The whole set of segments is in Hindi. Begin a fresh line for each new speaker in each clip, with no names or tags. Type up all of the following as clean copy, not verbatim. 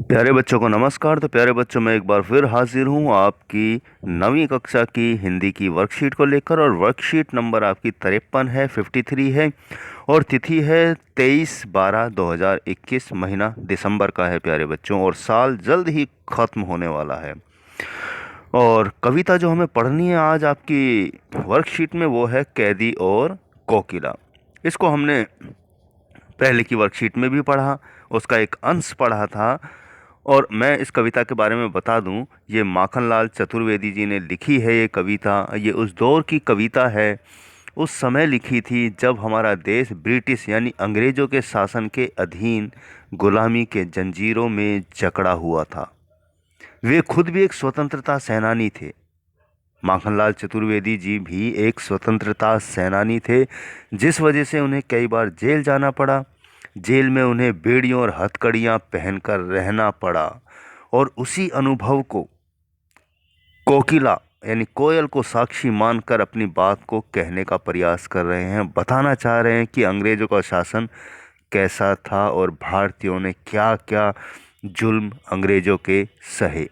प्यारे बच्चों को नमस्कार। तो प्यारे बच्चों, मैं एक बार फिर हाजिर हूँ आपकी नवीं कक्षा की हिंदी की वर्कशीट को लेकर। और वर्कशीट नंबर आपकी 53 है, 53 है। और तिथि है 23/12/2021। महीना दिसंबर का है प्यारे बच्चों, और साल जल्द ही ख़त्म होने वाला है। और कविता जो हमें पढ़नी है आज आपकी वर्कशीट में, वो है कैदी और कोकिला। इसको हमने पहले की वर्कशीट में भी पढ़ा, उसका एक अंश पढ़ा था। और मैं इस कविता के बारे में बता दूं, ये माखनलाल चतुर्वेदी जी ने लिखी है। ये कविता, ये उस दौर की कविता है, उस समय लिखी थी जब हमारा देश ब्रिटिश यानी अंग्रेज़ों के शासन के अधीन गुलामी के जंजीरों में जकड़ा हुआ था। वे खुद भी एक स्वतंत्रता सेनानी थे। माखनलाल चतुर्वेदी जी भी एक स्वतंत्रता सेनानी थे, जिस वजह से उन्हें कई बार जेल जाना पड़ा। जेल में उन्हें बेड़ियों और हथकड़ियाँ पहनकर रहना पड़ा। और उसी अनुभव को कोकिला यानी कोयल को साक्षी मानकर अपनी बात को कहने का प्रयास कर रहे हैं। बताना चाह रहे हैं कि अंग्रेज़ों का शासन कैसा था और भारतीयों ने क्या क्या जुल्म अंग्रेज़ों के सहे।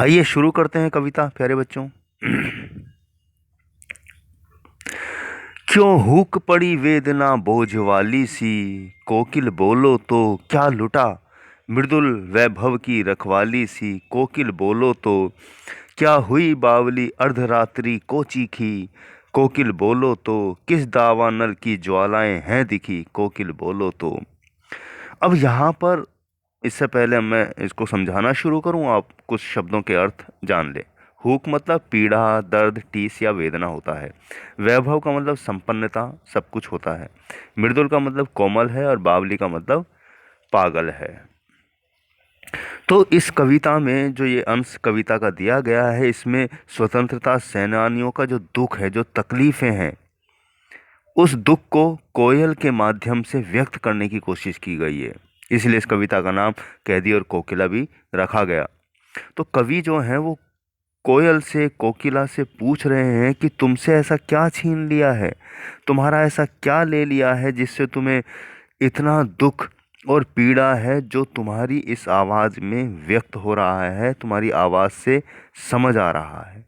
आइए शुरू करते हैं कविता प्यारे बच्चों। क्यों हुक पड़ी वेदना बोझ वाली सी, कोकिल बोलो तो क्या लुटा। मृदुल वैभव की रखवाली सी, कोकिल बोलो तो क्या हुई बावली अर्धरात्रि को चीखी। कोकिल बोलो तो किस दावानल की ज्वालाएं हैं दिखी। कोकिल बोलो तो। अब यहाँ पर, इससे पहले मैं इसको समझाना शुरू करूँ, आप कुछ शब्दों के अर्थ जान लें। हुक मतलब पीड़ा, दर्द, टीस या वेदना होता है। वैभव का मतलब संपन्नता, सब कुछ होता है। मृदुल का मतलब कोमल है, और बावली का मतलब पागल है। तो इस कविता में जो ये अंश कविता का दिया गया है, इसमें स्वतंत्रता सेनानियों का जो दुख है, जो तकलीफ़ें हैं, उस दुख को कोयल के माध्यम से व्यक्त करने की कोशिश की गई है। इसलिए इस कविता का नाम कैदी और कोकिला भी रखा गया। तो कवि जो हैं वो कोयल से, कोकिला से पूछ रहे हैं कि तुमसे ऐसा क्या छीन लिया है, तुम्हारा ऐसा क्या ले लिया है जिससे तुम्हें इतना दुख और पीड़ा है, जो तुम्हारी इस आवाज़ में व्यक्त हो रहा है, तुम्हारी आवाज़ से समझ आ रहा है।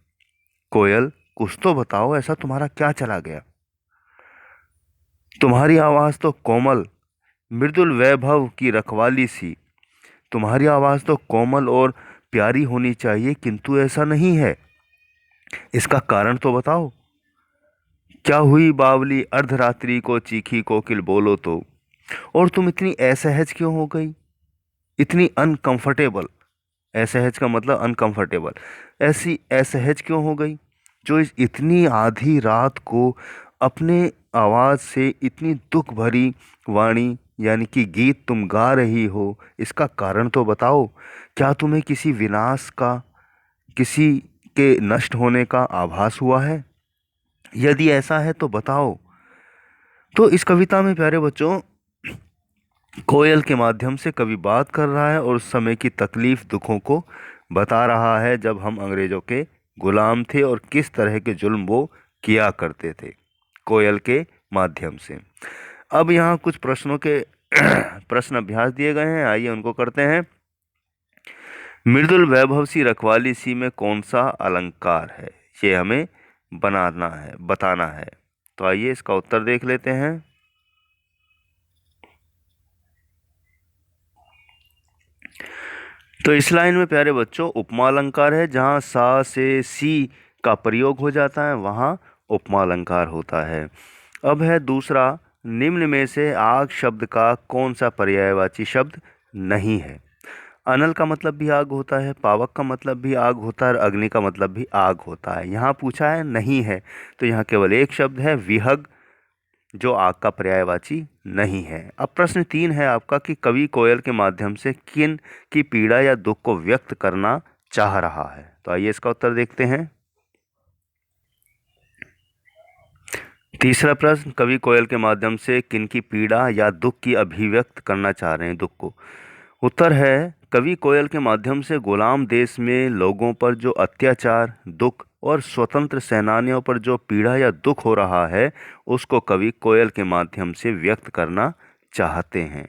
कोयल, कुछ तो बताओ, ऐसा तुम्हारा क्या चला गया। तुम्हारी आवाज़ तो कोमल, मृदुल वैभव की रखवाली सी। तुम्हारी आवाज़ तो कोमल और प्यारी होनी चाहिए, किंतु ऐसा नहीं है। इसका कारण तो बताओ। क्या हुई बावली अर्धरात्रि को चीखी, कोकिल बोलो तो। और तुम इतनी असहज क्यों हो गई, इतनी अनकंफर्टेबल। असहज का मतलब अनकंफर्टेबल। ऐसी असहज क्यों हो गई, जो इस इतनी आधी रात को अपने आवाज़ से इतनी दुख भरी वाणी यानी कि गीत तुम गा रही हो। इसका कारण तो बताओ। क्या तुम्हें किसी विनाश का, किसी के नष्ट होने का आभास हुआ है? यदि ऐसा है तो बताओ। तो इस कविता में प्यारे बच्चों, कोयल के माध्यम से कवि बात कर रहा है और उस समय की तकलीफ, दुखों को बता रहा है, जब हम अंग्रेज़ों के गुलाम थे और किस तरह के जुल्म वो किया करते थे, कोयल के माध्यम से। अब यहाँ कुछ प्रश्नों के प्रश्न अभ्यास दिए गए हैं, आइए उनको करते हैं। मृदुल वैभव सी रखवाली सी में कौन सा अलंकार है, ये हमें बनाना है, बताना है। तो आइए इसका उत्तर देख लेते हैं। तो इस लाइन में प्यारे बच्चों उपमा अलंकार है। जहाँ सा से सी का प्रयोग हो जाता है, वहाँ उपमा अलंकार होता है। अब है दूसरा, निम्न में से आग शब्द का कौन सा पर्यायवाची शब्द नहीं है। अनल का मतलब भी आग होता है, पावक का मतलब भी आग होता है, और अग्नि का मतलब भी आग होता है। यहाँ पूछा है नहीं है, तो यहाँ केवल एक शब्द है विहग, जो आग का पर्यायवाची नहीं है। अब प्रश्न 3 है आपका कि कवि कोयल के माध्यम से किन की पीड़ा या दुख को व्यक्त करना चाह रहा है। तो आइए इसका उत्तर देखते हैं। तीसरा प्रश्न, कवि कोयल के माध्यम से किन की पीड़ा या दुख की अभिव्यक्त करना चाह रहे हैं, दुख को। उत्तर है, कवि कोयल के माध्यम से गुलाम देश में लोगों पर जो अत्याचार, दुख और स्वतंत्र सेनानियों पर जो पीड़ा या दुख हो रहा है, उसको कवि कोयल के माध्यम से व्यक्त करना चाहते हैं।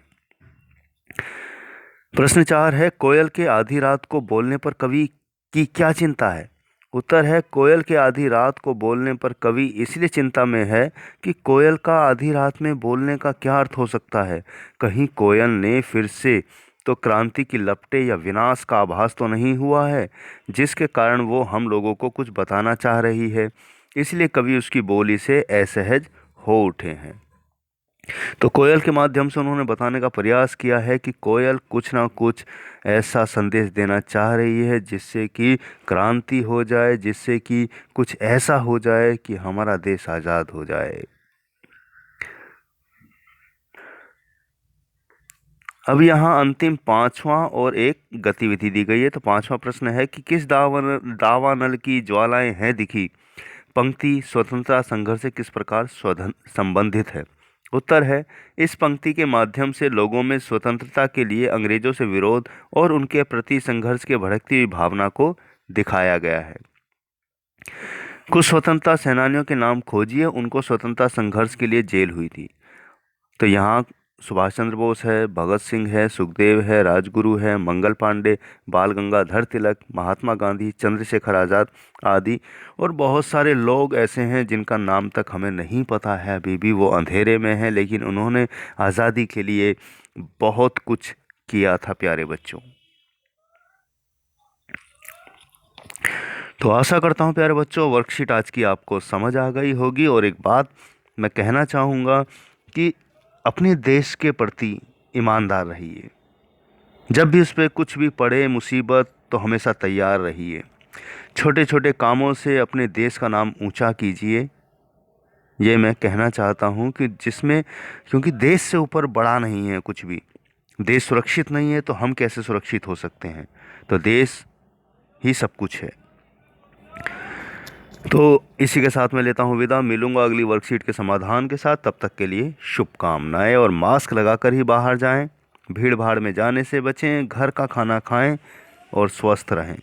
प्रश्न 4 है, कोयल के आधी रात को बोलने पर कवि की क्या चिंता है? उत्तर है, कोयल के आधी रात को बोलने पर कवि इसलिए चिंता में है कि कोयल का आधी रात में बोलने का क्या अर्थ हो सकता है। कहीं कोयल ने फिर से तो क्रांति की लपटें या विनाश का आभास तो नहीं हुआ है, जिसके कारण वो हम लोगों को कुछ बताना चाह रही है। इसलिए कवि उसकी बोली से असहज हो उठे हैं। तो कोयल के माध्यम से उन्होंने बताने का प्रयास किया है कि कोयल कुछ ना कुछ ऐसा संदेश देना चाह रही है जिससे कि क्रांति हो जाए, जिससे कि कुछ ऐसा हो जाए कि हमारा देश आज़ाद हो जाए। अब यहाँ अंतिम 5वां और एक गतिविधि दी गई है। तो 5वां प्रश्न है कि किस दावानल की ज्वालाएं हैं दिखी? पंक्ति स्वतंत्रता संघर्ष से किस प्रकार संबंधित है? उत्तर है, इस पंक्ति के माध्यम से लोगों में स्वतंत्रता के लिए अंग्रेजों से विरोध और उनके प्रति संघर्ष के भड़कती हुई भावना को दिखाया गया है। कुछ स्वतंत्रता सेनानियों के नाम खोजिए, उनको स्वतंत्रता संघर्ष के लिए जेल हुई थी। तो यहाँ सुभाष चंद्र बोस है, भगत सिंह है, सुखदेव है, राजगुरु है, मंगल पांडे, बाल गंगाधर तिलक, महात्मा गांधी, चंद्रशेखर आज़ाद आदि। और बहुत सारे लोग ऐसे हैं जिनका नाम तक हमें नहीं पता है, अभी भी वो अंधेरे में हैं, लेकिन उन्होंने आज़ादी के लिए बहुत कुछ किया था प्यारे बच्चों। तो आशा करता हूँ प्यारे बच्चों वर्कशीट आज की आपको समझ आ गई होगी। और एक बात मैं कहना चाहूँगा कि अपने देश के प्रति ईमानदार रहिए। जब भी उस पर कुछ भी पड़े मुसीबत तो हमेशा तैयार रहिए। छोटे छोटे कामों से अपने देश का नाम ऊंचा कीजिए, ये मैं कहना चाहता हूँ कि जिसमें, क्योंकि देश से ऊपर बड़ा नहीं है कुछ भी। देश सुरक्षित नहीं है तो हम कैसे सुरक्षित हो सकते हैं? तो देश ही सब कुछ है। तो इसी के साथ मैं लेता हूँ विदा। मिलूंगा अगली वर्कशीट के समाधान के साथ। तब तक के लिए शुभकामनाएं। और मास्क लगाकर ही बाहर जाएं, भीड़ भाड़ में जाने से बचें, घर का खाना खाएं और स्वस्थ रहें।